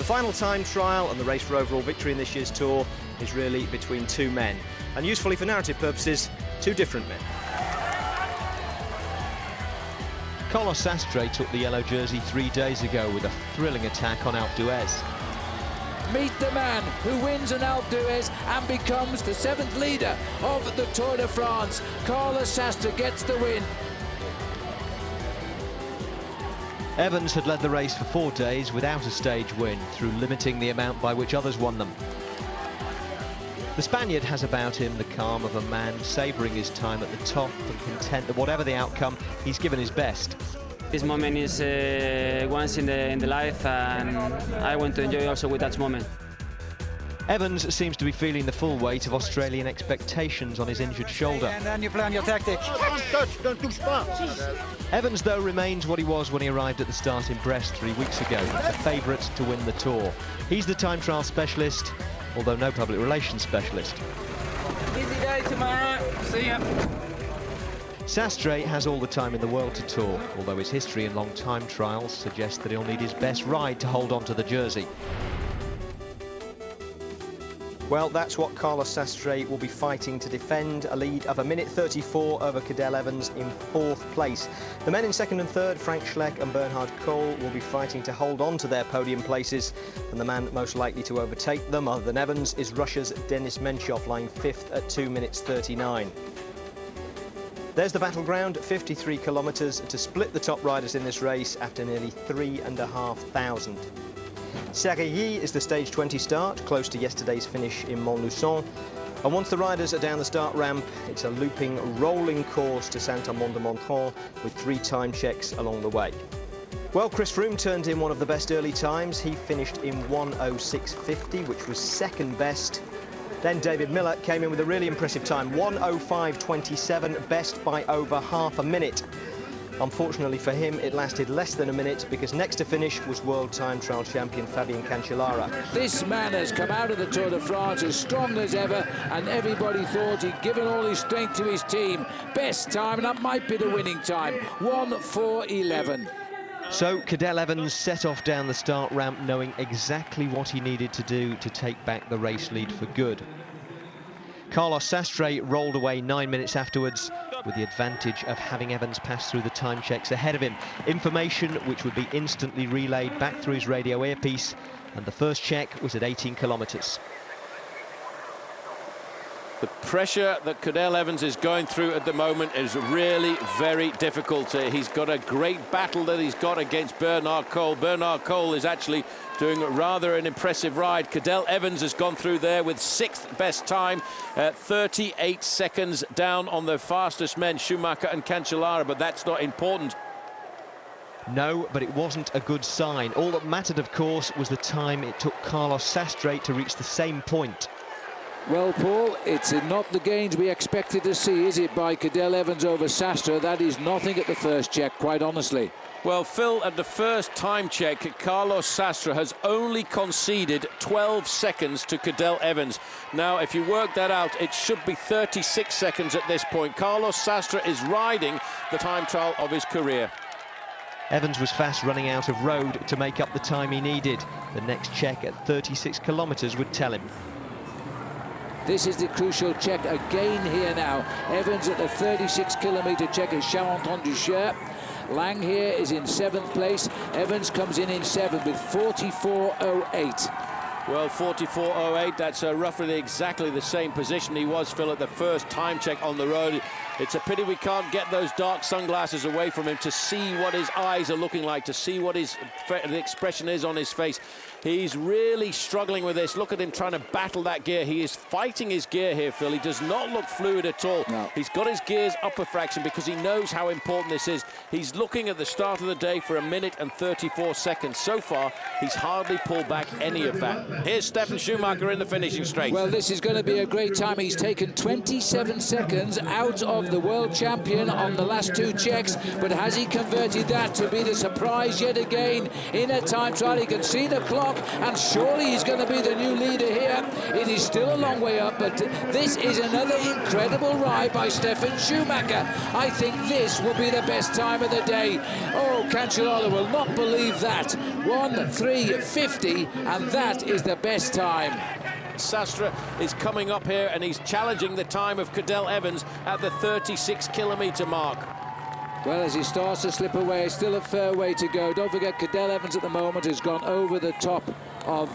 The final time trial and the race for overall victory in this year's Tour is really between two men, and usefully for narrative purposes, two different men. Carlos Sastre took the yellow jersey 3 days ago with a thrilling attack on Alpe d'Huez. Meet the man who wins an Alpe d'Huez and becomes the 7th leader of the Tour de France. Carlos Sastre gets the win. Evans had led the race for 4 days without a stage win through limiting the amount by which others won them. The Spaniard has about him the calm of a man savouring his time at the top and content that whatever the outcome, he's given his best. This moment is once in the life, and I want to enjoy also with that moment. Evans seems to be feeling the full weight of Australian expectations on his injured shoulder. And then you plan your tactic. Evans, though, remains what he was when he arrived at the start in Brest 3 weeks ago, the favourite to win the Tour. He's the time trial specialist, although no public relations specialist. Easy day tomorrow. See ya. Sastre has all the time in the world to tour, although his history in long time trials suggests that he'll need his best ride to hold on to the jersey. Well, that's what Carlos Sastre will be fighting to defend, a lead of 1:34 over Cadel Evans in 4th place. The men in 2nd and 3rd, Frank Schleck and Bernhard Kohl, will be fighting to hold on to their podium places, and the man most likely to overtake them, other than Evans, is Russia's Denis Menchov, lying 5th at 2:39. There's the battleground, 53 kilometres to split the top riders in this race after nearly 3,500. Serrilly is the stage 20 start, close to yesterday's finish in Montluçon. And once the riders are down the start ramp, it's a looping, rolling course to Saint-Amand de Montrond with 3 time checks along the way. Well, Chris Froome turned in one of the best early times. He finished in 1:06.50, which was 2nd best. Then David Miller came in with a really impressive time, 1:05.27, best by over half a minute. Unfortunately for him, it lasted less than a minute because next to finish was world time trial champion Fabien Cancellara. This man has come out of the Tour de France as strong as ever, and everybody thought he'd given all his strength to his team. Best time, and that might be the winning time, 1:04.11. So Cadel Evans set off down the start ramp knowing exactly what he needed to do to take back the race lead for good. Carlos Sastre rolled away 9 minutes afterwards with the advantage of having Evans pass through the time checks ahead of him. Information which would be instantly relayed back through his radio earpiece, and the first check was at 18 kilometres. The pressure that Cadel Evans is going through at the moment is really very difficult. He's got a great battle that he's got against Bernhard Kohl. Bernhard Kohl is actually doing rather an impressive ride. Cadel Evans has gone through there with 6th best time, 38 seconds down on the fastest men, Schumacher and Cancellara, but that's not important. No, but it wasn't a good sign. All that mattered, of course, was the time it took Carlos Sastre to reach the same point. Well, Paul, it's not the gains we expected to see, is it, by Cadel Evans over Sastre? That is nothing at the first check, quite honestly. Well, Phil, at the first time check, Carlos Sastre has only conceded 12 seconds to Cadel Evans. Now, if you work that out, it should be 36 seconds at this point. Carlos Sastre is riding the time trial of his career. Evans was fast running out of road to make up the time he needed. The next check at 36 kilometres would tell him. This is the crucial check again here now. Evans at the 36-kilometre check at Charenton-du-Cher. Lang here is in 7th place. Evans comes in 7th with 44.08. Well, 44.08, that's roughly exactly the same position he was, Phil, at the first time check on the road. It's a pity we can't get those dark sunglasses away from him to see what his eyes are looking like, to see what the expression is on his face. He's really struggling with this. Look at him trying to battle that gear. He is fighting his gear here, Phil. He does not look fluid at all. No. He's got his gears up a fraction because he knows how important this is. He's looking at the start of the day for 1:34 seconds. So far, he's hardly pulled back any of that. Here's Stefan Schumacher in the finishing straight. Well, this is going to be a great time. He's taken 27 seconds out of the world champion on the last 2 checks, but has he converted that to be the surprise yet again in a time trial? He can see the clock, and surely he's going to be the new leader here. It is still a long way up, but this is another incredible ride by Stefan Schumacher. I think this will be the best time of the day. Oh, Cancellara will not believe that. 1:03.50, and that is the best time. Sastre is coming up here and he's challenging the time of Cadel Evans at the 36-kilometre mark. Well, as he starts to slip away, still a fair way to go. Don't forget, Cadel Evans at the moment has gone over the top of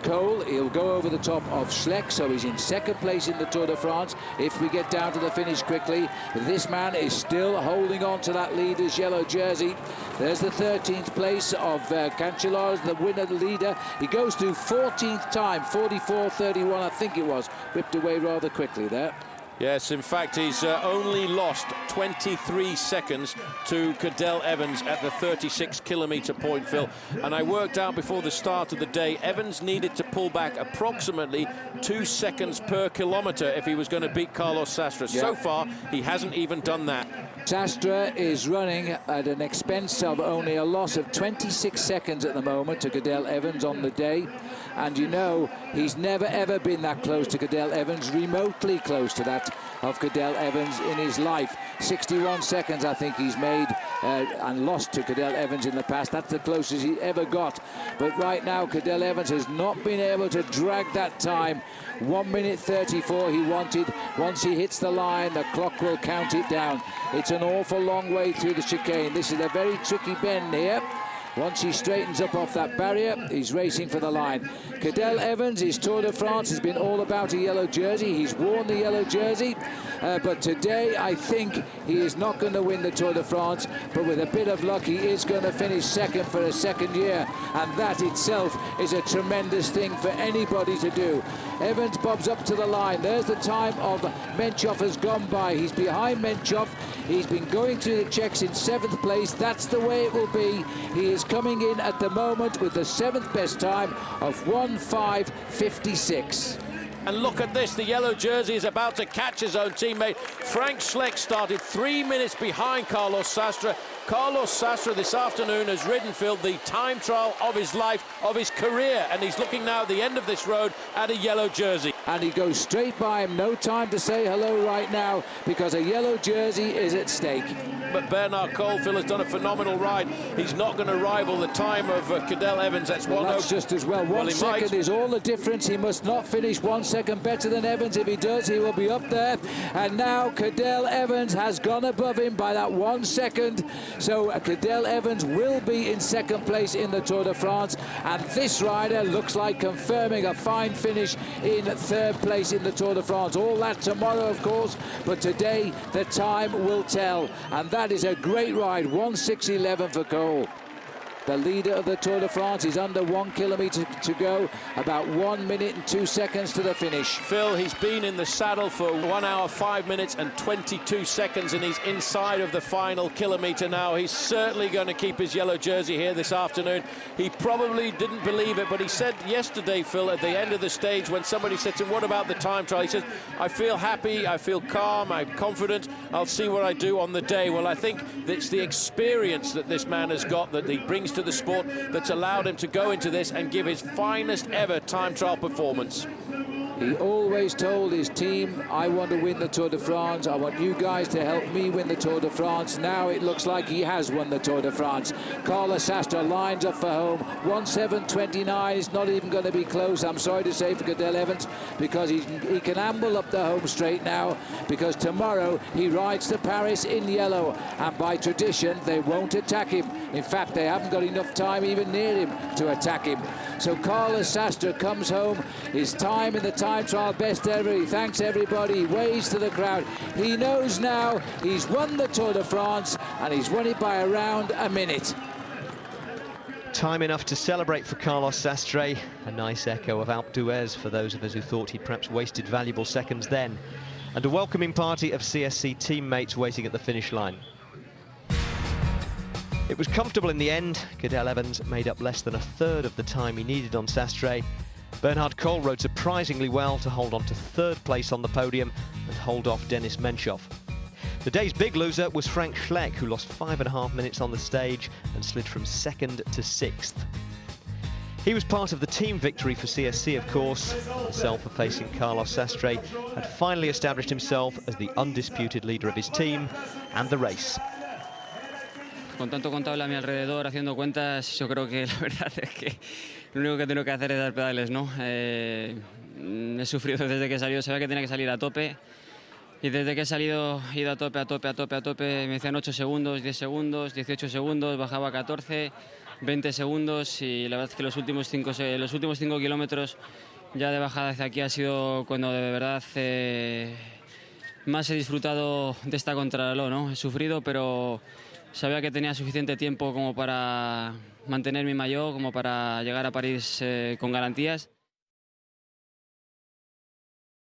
Cole. He'll go over the top of Schleck, so he's in second place in the Tour de France if we get down to the finish quickly. This man is still holding on to that leader's yellow jersey. There's the 13th place of Cancellara, the winner, the leader. He goes to 14th time, 44.31, I think it was. Whipped away rather quickly there. Yes, in fact, he's only lost 23 seconds to Cadel Evans at the 36-kilometre point, Phil. And I worked out before the start of the day, Evans needed to pull back approximately 2 seconds per kilometre if he was going to beat Carlos Sastre. Yeah. So far, he hasn't even done that. Sastre is running at an expense of only a loss of 26 seconds at the moment to Cadel Evans on the day. And you know, he's never ever been that close to Cadel Evans, remotely close to that of Cadel Evans in his life. 61 seconds I think he's made and lost to Cadel Evans in the past. That's the closest he ever got. But right now Cadel Evans has not been able to drag that time. 1:34 he wanted. Once he hits the line, the clock will count it down. It's an awful long way through the chicane. This is a very tricky bend here. Once he straightens up off that barrier, he's racing for the line. Cadel Evans, his Tour de France has been all about a yellow jersey. He's worn the yellow jersey, but today I think he is not going to win the Tour de France, but with a bit of luck he is going to finish second for a second year, and that itself is a tremendous thing for anybody to do. Evans bobs up to the line. There's the time of Menchov has gone by. He's behind Menchov. He's been going through the checks in 7th place. That's the way it will be. He is coming in at the moment with the 7th best time of 1:05.56. And look at this, the yellow jersey is about to catch his own teammate. Frank Schleck started 3 minutes behind Carlos Sastre. Carlos Sastre this afternoon has ridden, Phil, the time trial of his life, of his career, and he's looking now at the end of this road at a yellow jersey. And he goes straight by him, no time to say hello right now, because a yellow jersey is at stake. But Bernard Cole, Phil, has done a phenomenal ride. He's not going to rival the time of Cadel Evans. That's just as well. 1 second is all the difference. He must not finish 1 second better than Evans. If he does, he will be up there. And now Cadel Evans has gone above him by that 1 second. So Cadel Evans will be in second place in the Tour de France. And this rider looks like confirming a fine finish in third place in the Tour de France. All that tomorrow, of course, but today the time will tell. And that is a great ride, 1:06.11 for Cole. The leader of the Tour de France is under 1 kilometre to go, about 1 minute and 2 seconds to the finish. Phil, he's been in the saddle for 1 hour, 5 minutes and 22 seconds, and he's inside of the final kilometre now. He's certainly going to keep his yellow jersey here this afternoon. He probably didn't believe it, but he said yesterday, Phil, at the end of the stage, when somebody said to him, what about the time trial? He says, I feel happy, I feel calm, I'm confident, I'll see what I do on the day. Well, I think it's the experience that this man has got that he brings to the sport that's allowed him to go into this and give his finest ever time trial performance. He always told his team, I want to win the Tour de France. I want you guys to help me win the Tour de France. Now it looks like he has won the Tour de France. Carlos Sastre lines up for home. 1:07.29 is not even going to be close, I'm sorry to say, for Cadel Evans, because he can amble up the home straight now, because tomorrow he rides to Paris in yellow, and by tradition they won't attack him. In fact, they haven't got enough time even near him to attack him. So Carlos Sastre comes home, his time in the time trial best ever. He thanks everybody, he waves to the crowd. He knows now he's won the Tour de France, and he's won it by around a minute. Time enough to celebrate for Carlos Sastre. A nice echo of Alpe d'Huez for those of us who thought he'd perhaps wasted valuable seconds then. And a welcoming party of CSC teammates waiting at the finish line. It was comfortable in the end. Cadel Evans made up less than a third of the time he needed on Sastre. Bernhard Cole rode surprisingly well to hold on to third place on the podium and hold off Denis Menchov. The day's big loser was Frank Schleck, who lost 5.5 minutes on the stage and slid from 2nd to 6th. He was part of the team victory for CSC, of course. Himself facing Carlos Sastre had finally established himself as the undisputed leader of his team and the race. con tanto contable a mi alrededor, haciendo cuentas, yo creo que la verdad es que lo único que tengo que hacer es dar pedales, ¿no? He sufrido desde que he salido, sabía que tenía que salir a tope. Y desde que he salido, he ido a tope, me decían 8 segundos, 10 segundos, 18 segundos, bajaba a 14, 20 segundos y la verdad es que los últimos 5 kilómetros ya de bajada hacia aquí ha sido cuando de verdad más he disfrutado de esta contrarreloj, ¿no? He sufrido, pero sabía que tenía suficiente tiempo como para mantener mi maillot, como para llegar a París con garantías.